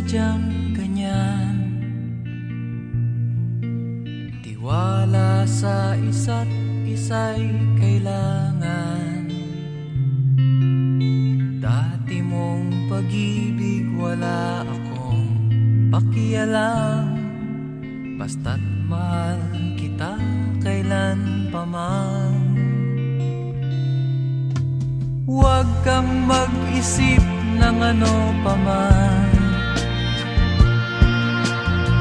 sadyang ganyan. Tiwala sa isa't isa'y kailangan. Dati mong pag-ibig wala akong pakialam. Basta't mahal kita kailan pa man. Huwag kang mag-isip ng ano pa man.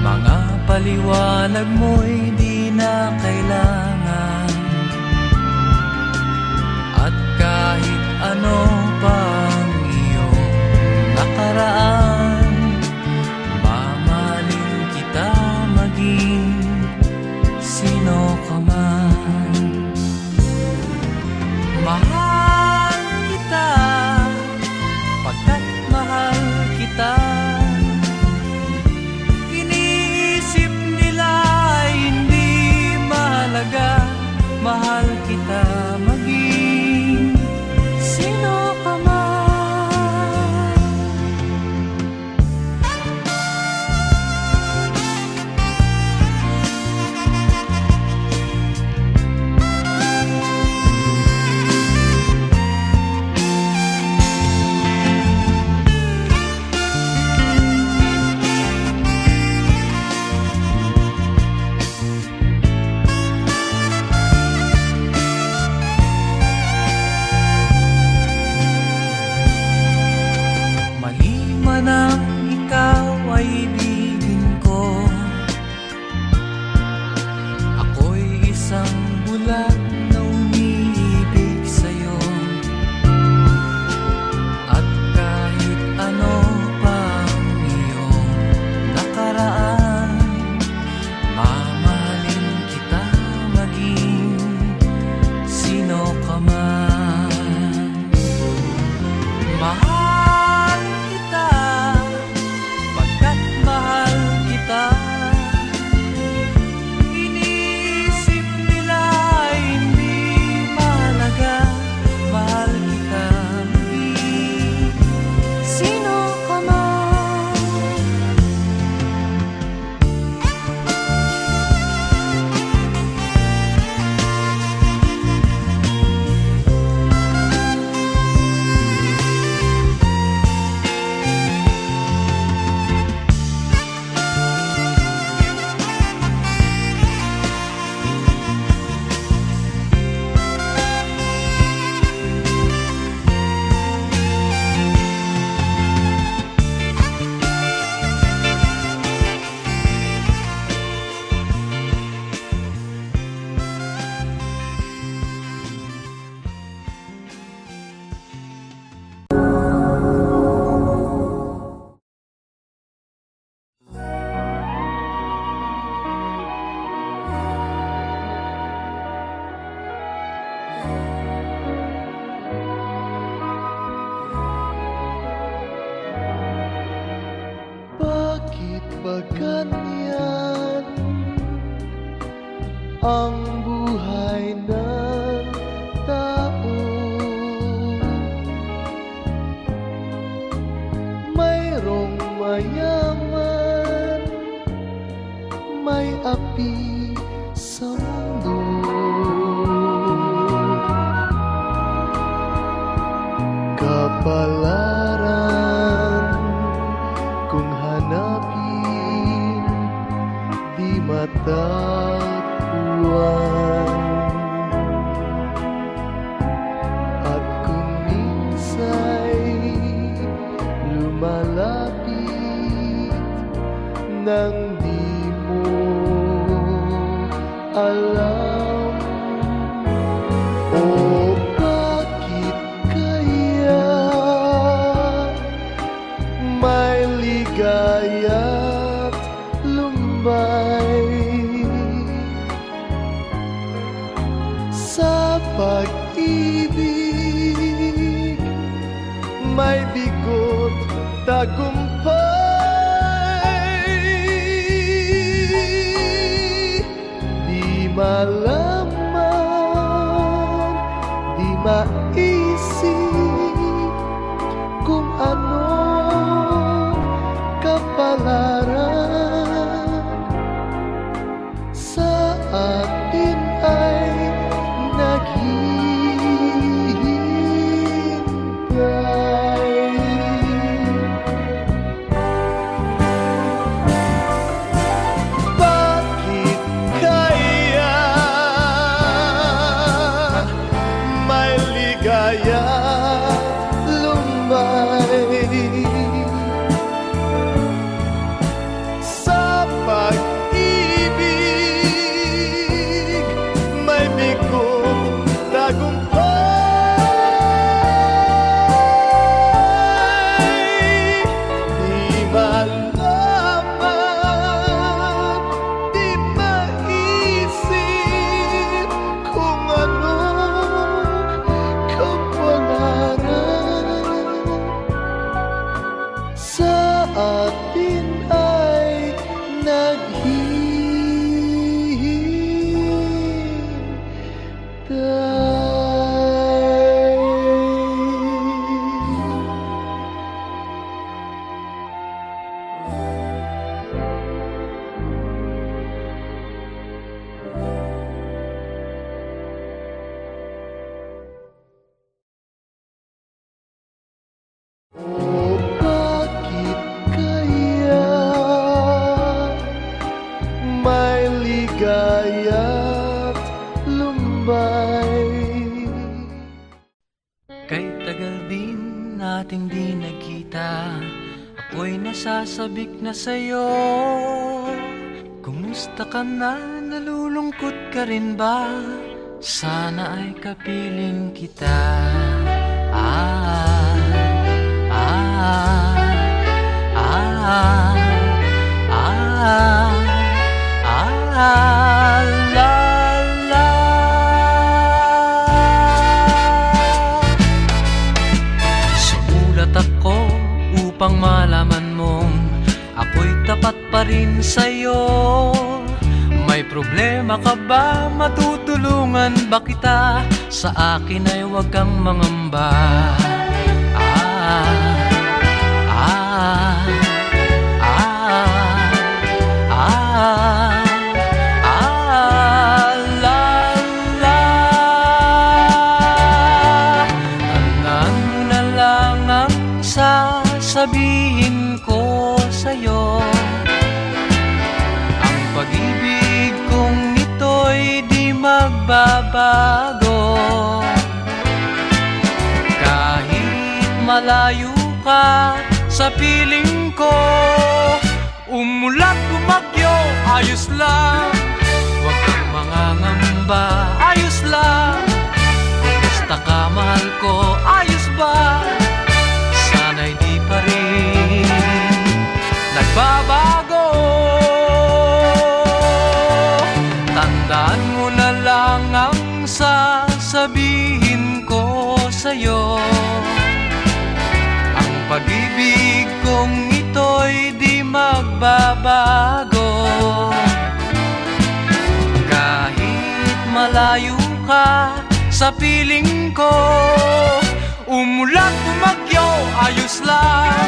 Mga paliwanag mo'y di na kailangan. At kahit ano pang iyong nakaraan, mamahalin kita maging sino ka man. Mahal kita pagkat mahal kita. Iniisip nila ay hindi mahalaga. Mahal kita maging sino ka man. Nang ikaw ay ibigin ko, ako'y isang bulag na umiibig sa'yo. At kahit ano pang iyong nakaraan, mamahalin kita maging sino ka man. Mahal kita pagkat mahal kita. Iniisip nila ay hindi mahalaga. Mahal kita maging sino ka man. Bakit ba ganyan ang buhay ng tao? Mayroong mayaman, may api sa mundo. Kapalaran kung hanapin, di matatagpuan. At kung minsa'y lumalapit nang di mo alam, o bakit kaya may ligaya't lumbay sa pag-ibig, may bigot tagumpay. Di malaman, di maisip kung ano ka pa atin ay naghihintay. Bakit kaya may ligaya lumay sa pag-ibig, may bigong tagumpay. Di malaman, di maisip kung anong kapalaran sa atin ay O bakit kaya may ligaya't lumbay? Kay tagal din nating di nagkita, ako'y nasasabik na sa'yo. Kumusta ka na? Nalulungkot ka rin ba? Sana ay kapiling kita. Ah, ah, ah, ah, ah, la, la. Sumulat ako upang malaman mong ako'y tapat pa rin sa'yo. May problema ka ba? Matutulungan ba kita? Sa akin ay huwag kang mangamba. Ah, ah, ah, ah, ah, la, la. Tandaan mo na lang ang sasabihin ko sa'yo. Ang pag-ibig kong ito'y di magbabago. Kahit malayo ka sa piling ko, umulat bumagyo, ayos lang. Huwag kang mangangamba, ayos lang. Kumusta ka, mahal ko, ayos ba? Sana'y di pa rin nagbabago. Tandaan mo na lang ang sasabihin ko sa'yo. Ang pag-ibig kong ito'y di magbabago. Kahit malayo ka sa piling ko, umulat bumagyo, ayos lang.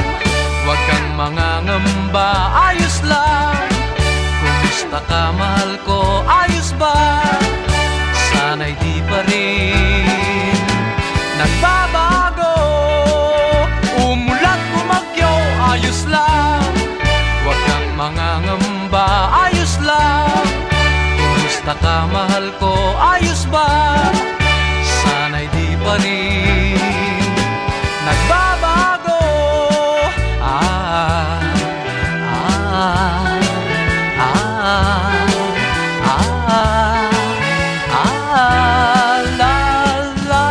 Huwag kang mangangamba, ayos lang. Kumusta ka, mahal ko, ayos ba? Sana'y di pa rin nagbabago. Umulat bumagyo, ayos lang. Huwag kang mangangamba, ayos lang. Kumusta ka, mahal ko, ayos ba? Sana'y di pa rin nagbabago. Ah, ah, ah, ah, ah, la, la.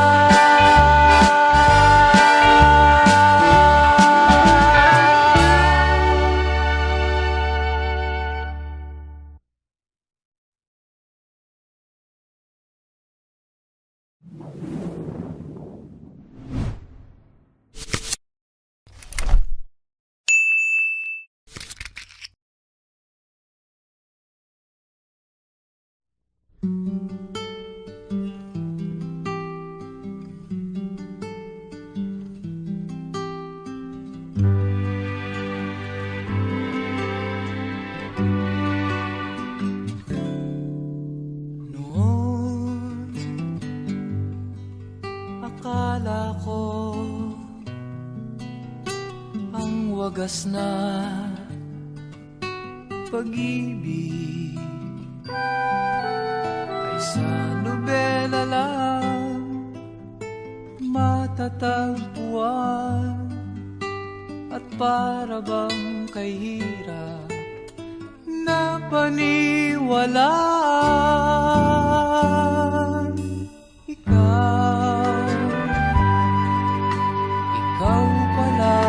wagas na pag-ibig ay sa nobela lang matatagpuan, at para bang kahirap na paniwalaan. Ikaw pala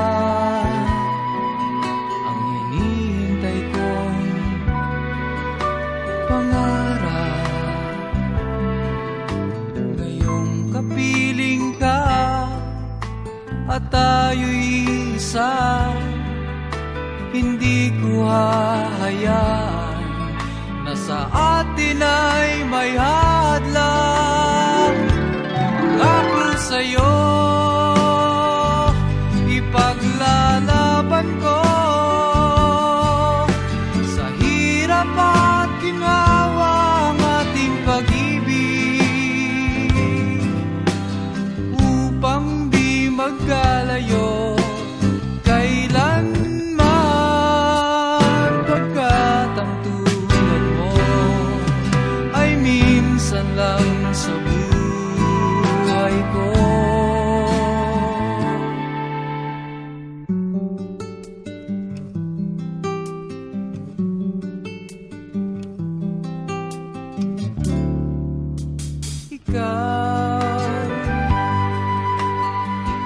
ang hinihintay kong pangarap. Ngayong kapiling ka at tayo'y isa, hindi ko hahayaan na sa atin ay may hadlang. Ako sa'yo ipaglalaban ko sa hirap at ginhawa ang ating pag-ibig, upang di magkalayo kailanman, pagkat ang tulad mo ay minsan lang sa buhay ko.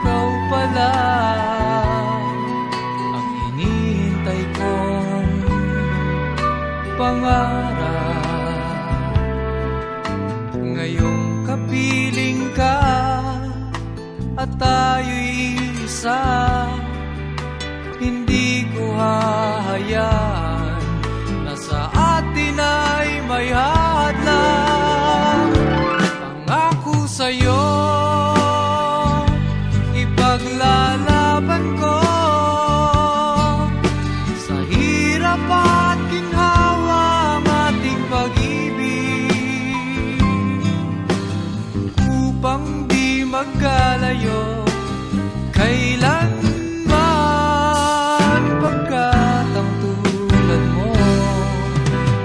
Ikaw pala ang hinihintay kong pangarap. Ngayong kapiling ka at tayo'y isa, hindi ko hahayaan na sa atin ay may hadlang. Pangako sa'yo ipaglalaban ko sa hirap at ginhawa ang ating pag-ibig, upang di magkalayo kailanman, pagkat ang tulad mo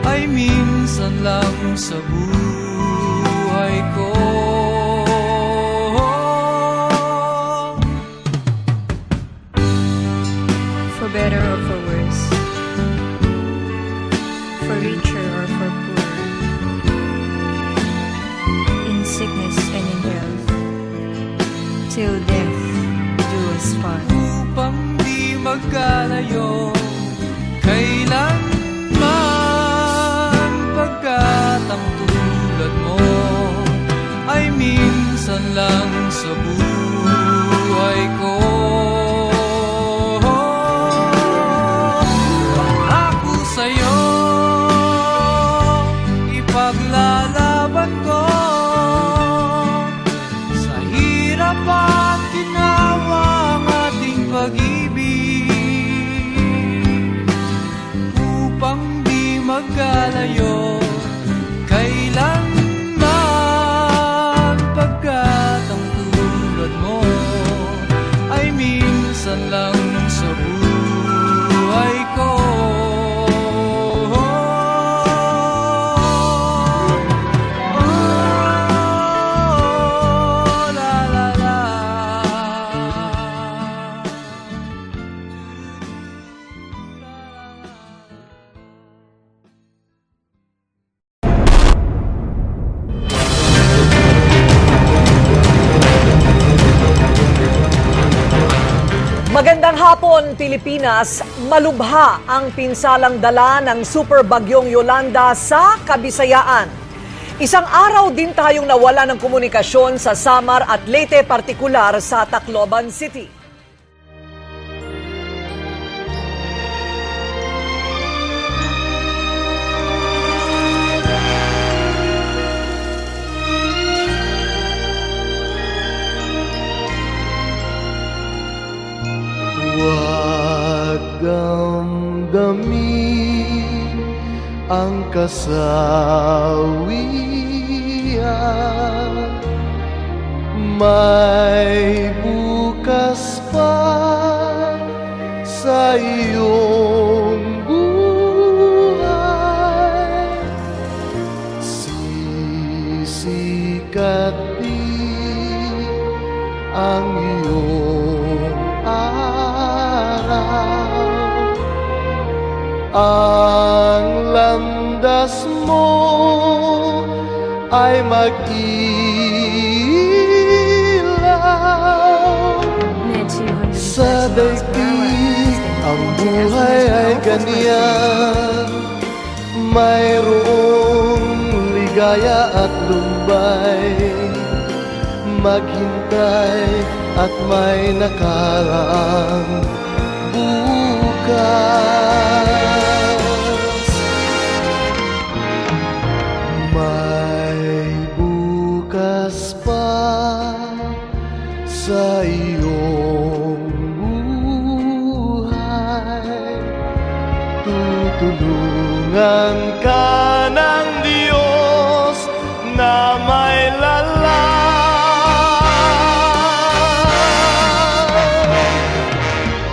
ay minsan lang sa buhay ko. For better or for worse, for richer or for poor, in sickness and in health, till death do us part. Upang di magkalayo kailanman, pagkat ang tulad mo ay minsan lang sa buhay ko. Ako sa'yo ipaglalaban ko sa hirap at ginhawa ang ating pag-ibig, upang di magkalayo kailanman, pagkat ang tulad mo ay minsan lang sa buhay ko. Magandang hapon, Pilipinas. Malubha ang pinsalang dala ng Super Bagyong Yolanda sa Kabisayaan. Isang araw din tayong nawala ng komunikasyon sa Samar at Leyte, partikular sa Tacloban City. Huwag damdamin ang kasawian, may bukas pa sa iyong buhay. Sisikat din ang iyong araw. Ang landas mo ay mag-ilaw. Sa daigdig ang buhay ay ganyan, mayroong ligaya at lumbay. Maghintay at may nakaraang bukas. May bukas pa sa iyong buhay. Tutulungan ka ng Diyos na may lalang.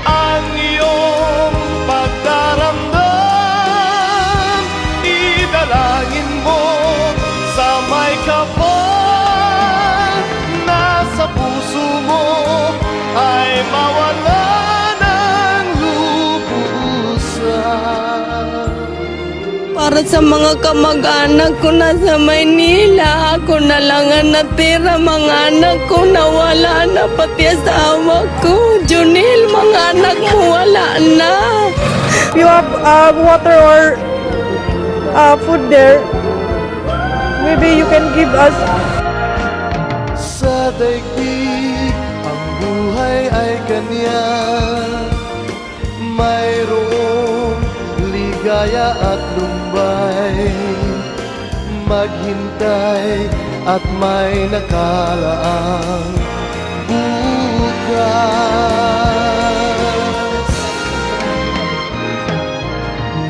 Ang iyong pagdaramdam, idalangin mo sa may kapal. Nasa puso mo ay mawala ng lubusan. Para sa mga kamag-anak ko na sa Maynila, ako na lang ang natira. Mga anak ko nawala na, pati asawa ko. Junil, mga anak mo wala na. You have water or food there. Maybe you can give us. Sa daigdig ang buhay ay ganyan, mayroong ligaya at lumbay. Maghintay at may nakalaang bukas.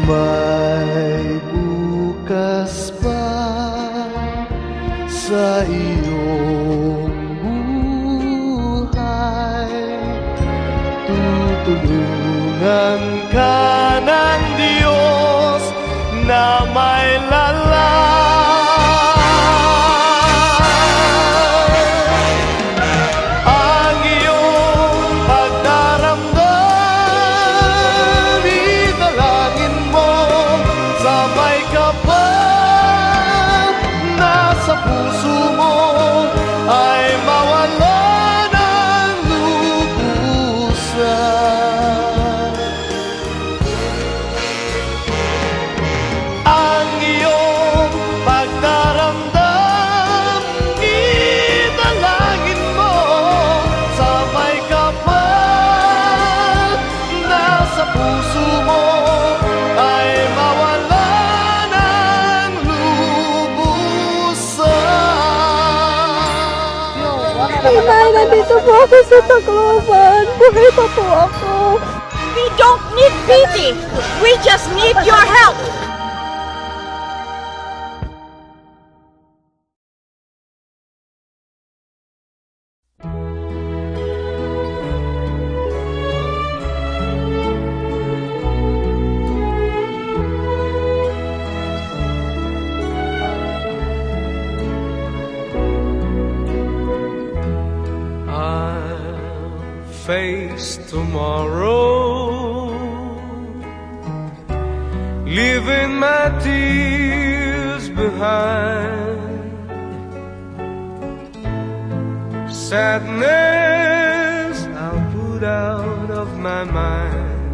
May bukas pa sa iyong buhay. Tutulungan ka ng Diyos na may lalang. Ang iyong pagdaramdam, idalangin mo sa may kapal. Nasa puso mo ay mawala ng lubusan. Ang iyong pagdaramdam, idalangin mo sa may kapal. Nasa puso mo ay mawala ng lubusan. Nay, nandito po ako sa Tacloban. Buhay pa po ako. We don't need pity. We just need your help. I'll face tomorrow, leaving my tears behind. Sadness I'll put out of my mind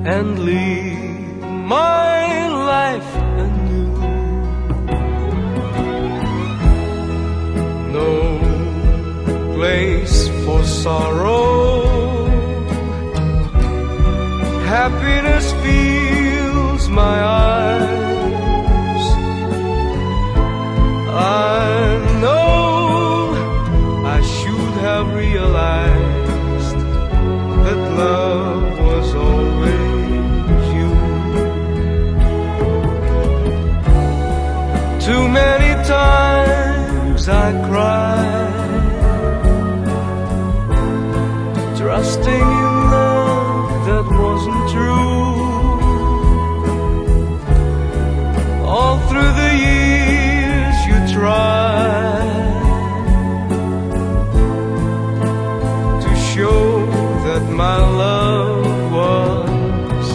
and live my life anew. No place for sorrow, happiness fills my eyes. I know I should have realized that love was always you. Too many times I cried, trusting in love through the years you tried to show that my love was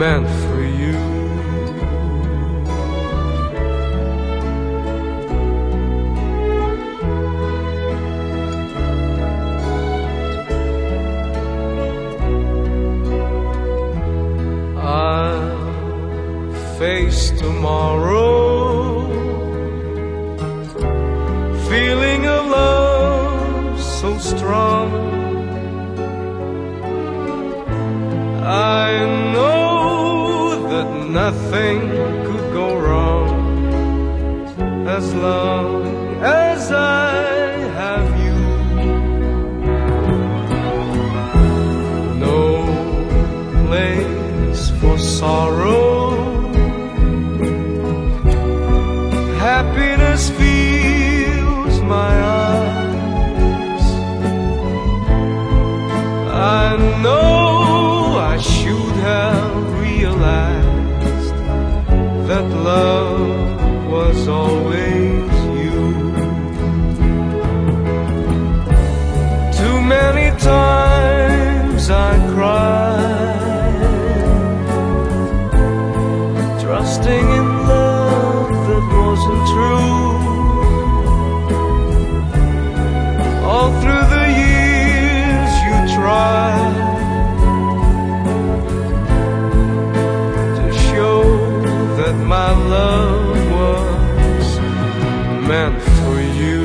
meant for you. I'll face tomorrow, feeling a love so strong. I know that nothing could go wrong as long as I have you. No place for sorrow, happiness fills my eyes. I know I should have realized that love was always you. Too many times I cried, trusting in love that wasn't true. All through the years you tried that my love was meant for you.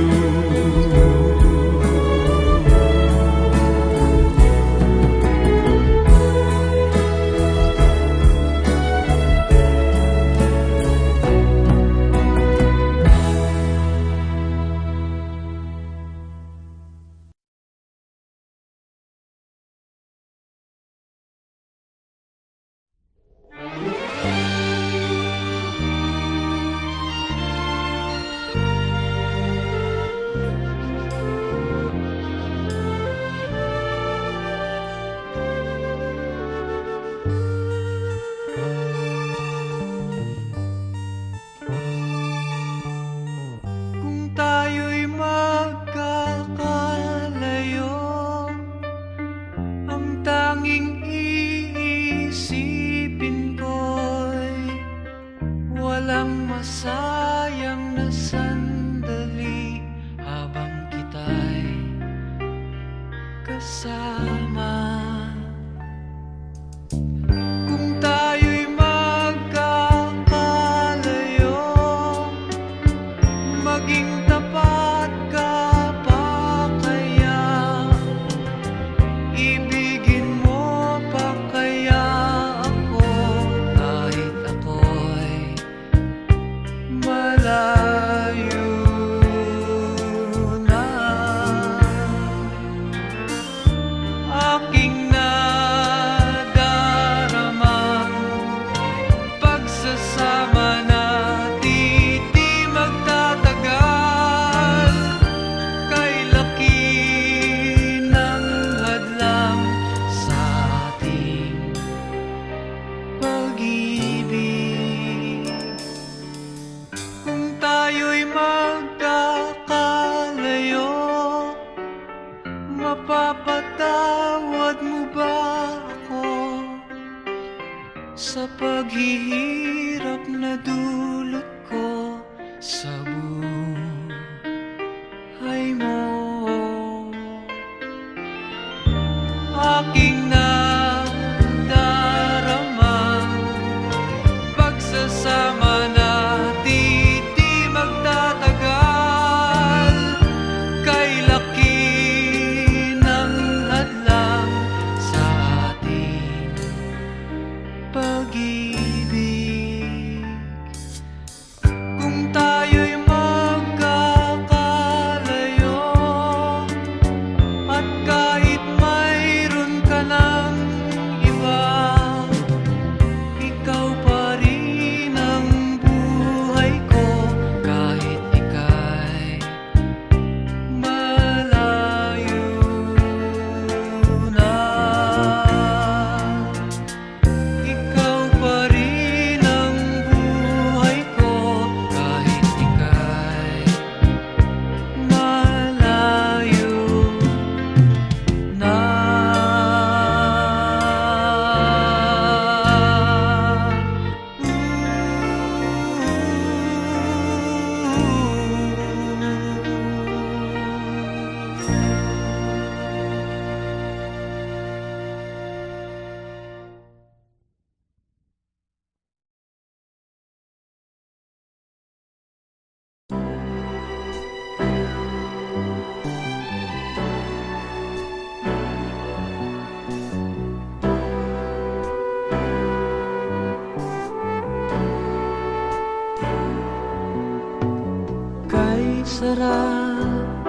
sarap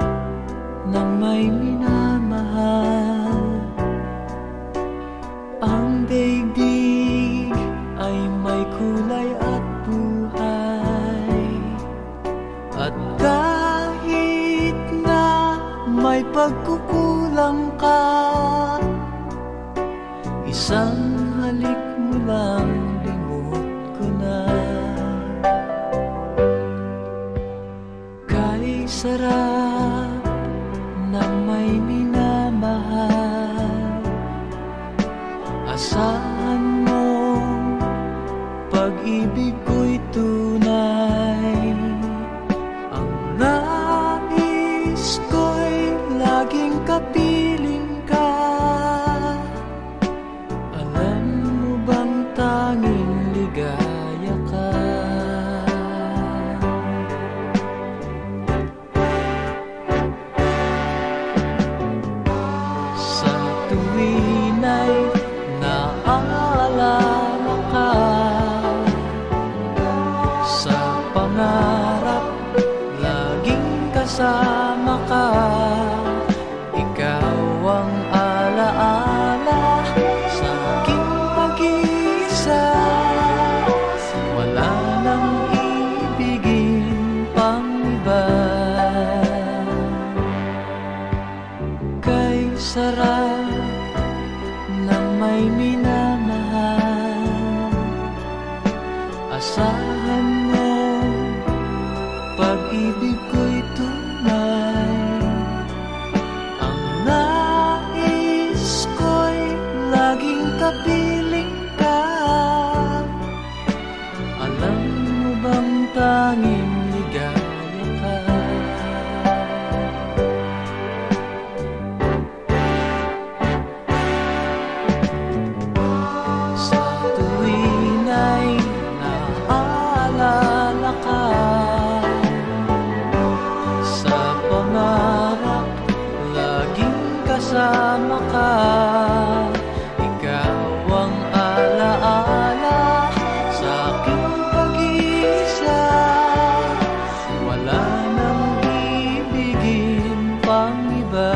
ng may minamahal. Ang daigdig ay may kulay at buhay. At kahit na may pagkukulang ka, isang halik mo lang limot ko na. Kay sarap ng may minamahal, asahan mo pag-ibig ko'y tunay. Ang nais ko'y laging kapiling ka. Alam mo bang tanging ligaya ka? Sa tuwin ay naaalala ka, sa pangarap laging kasama ka. Ikaw ang alaala sa aking pag-iisa. Wala nang ibigin pang iba. Kay sarap ng may minamahal, asahan mo pag-ibig ko'y tunay. Ang nais ko'y laging kapiling ka. Alam mo bang tanging ligaya ka? Sa tuwin ay naaalala ka, sa pangarap laging kasama ka. Ikaw ang alaala sa aking pag-iisa. Wala nang ibigin pang iba.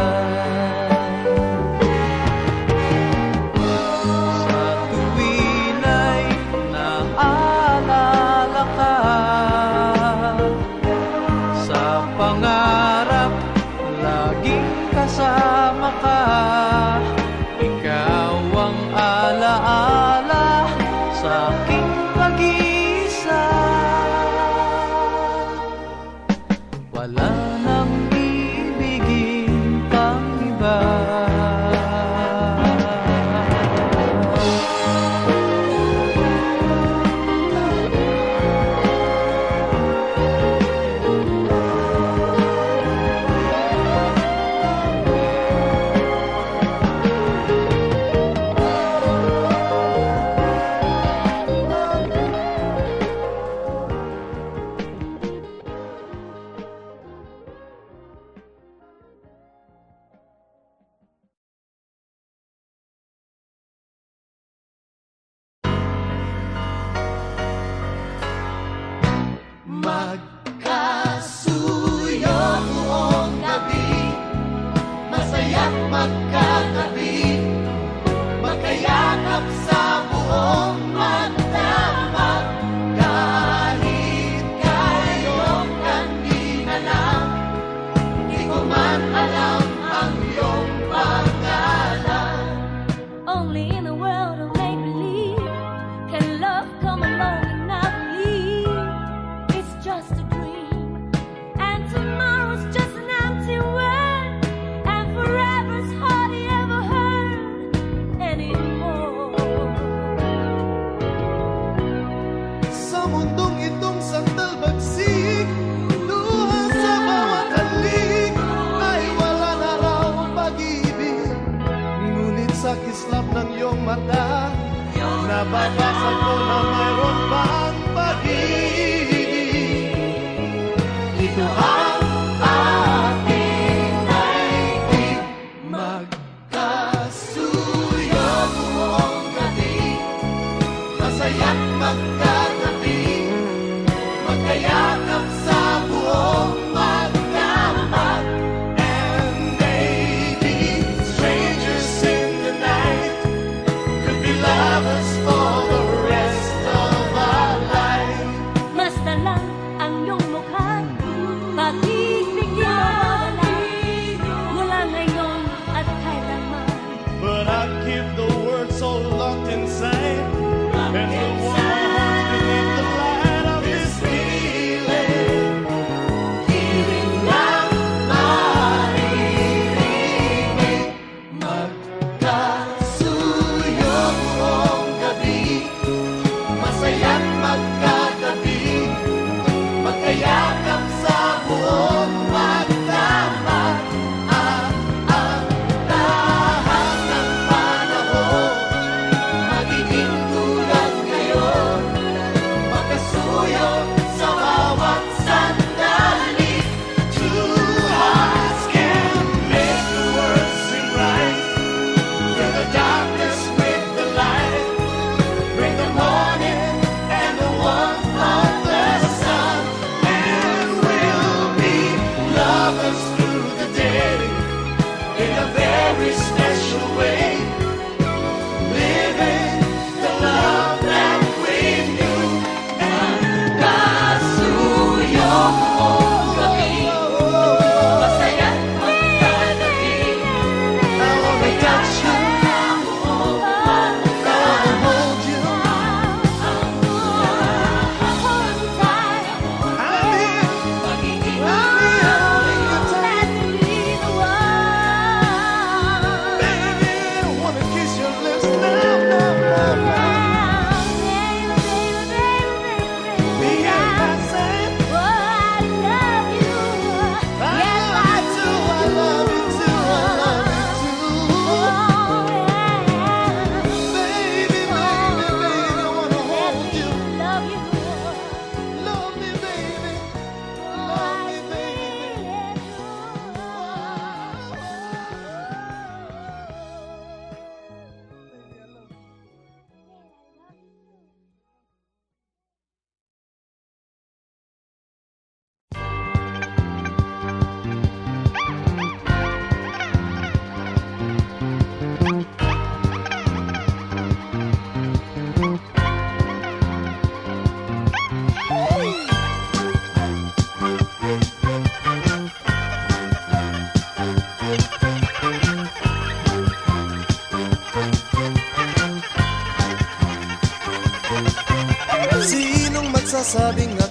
Sa tuwin ay naaalala ka, sa pangarap laging kasama ka. Ikaw ang alaala sa aking pag-iisa. Wala nang ibigin pang iba. Magkasuyo buong gabi, masaya't magkatabi, magkayakap sa buong magdamag. Kahit kayong kanina lang, di ko man alam ang iyong pangalan. Only in a world of make-believe can love come along and not leave. It's just a dream, and tomorrow's just an empty word, and forever's hardly ever heard anymore. Sa mundong itong sandal bagsik, luha sa bawat halik, ay wala na raw pag-ibig. Ngunit sa kislap ng iyong mata, nababasa ko na mayroon pang pag-ibig. Ito ang ating daigdig, magkasuyo buong gabi, masaya't magkatabi, magkayakap sa buong magdamag.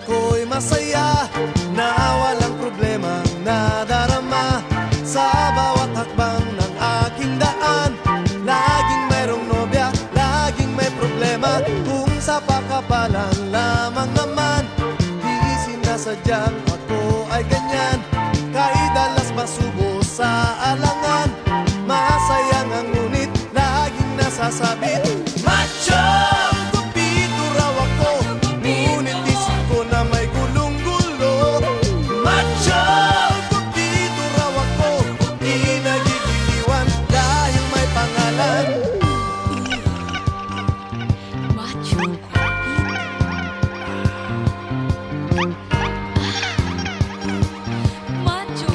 ako'y masaya na walang problemang nadarama sa bawat hakbang ng aking daan. Laging mayroong nobya, laging may problema, kung sa pakapalan lamang naman. Di sinasadyang ako ay ganyan, kahit dalas masubo sa alangan. Masayang ang ngunit laging nasasabit, macho! Kupito raw ako, ngunit isip ko na may gulong-gulo. Macho! Kupito raw ako, di nagigiliwan dahil may pangalan. Macho Macho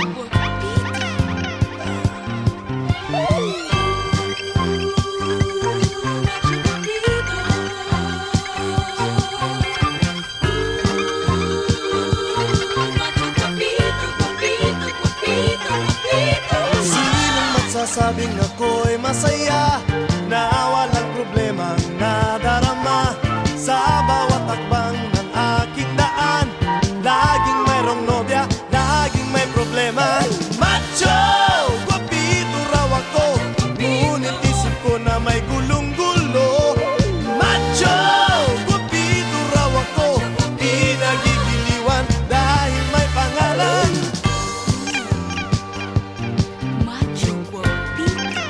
Sinong magsasabing ako'y masaya na walang problemang nadarama sa bawat hakbang ng aking daan. Laging mayroong nobya, laging may problema. Macho! Guwapito raw ako, ngunit isip ko na may gulong-gulo. Macho! Guwapito raw ako, di nagigiliwan dahil may pangalan. Macho guapito.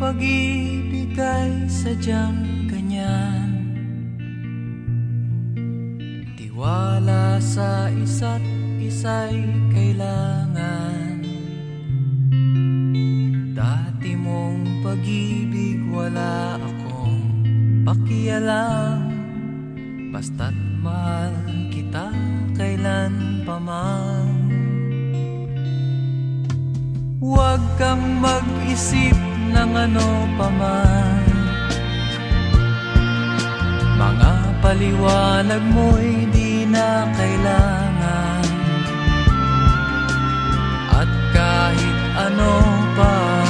pag-ibig ay sadyang ganyan. Tiwala sa isa't isa'y kailangan. Dati mong pag-ibig wala akong pakialam. Basta't mahal kita kailan pa man. Huwag kang mag-isip ng ano pa man. Mga paliwanag mo'y di na kailangan. At kahit ano pa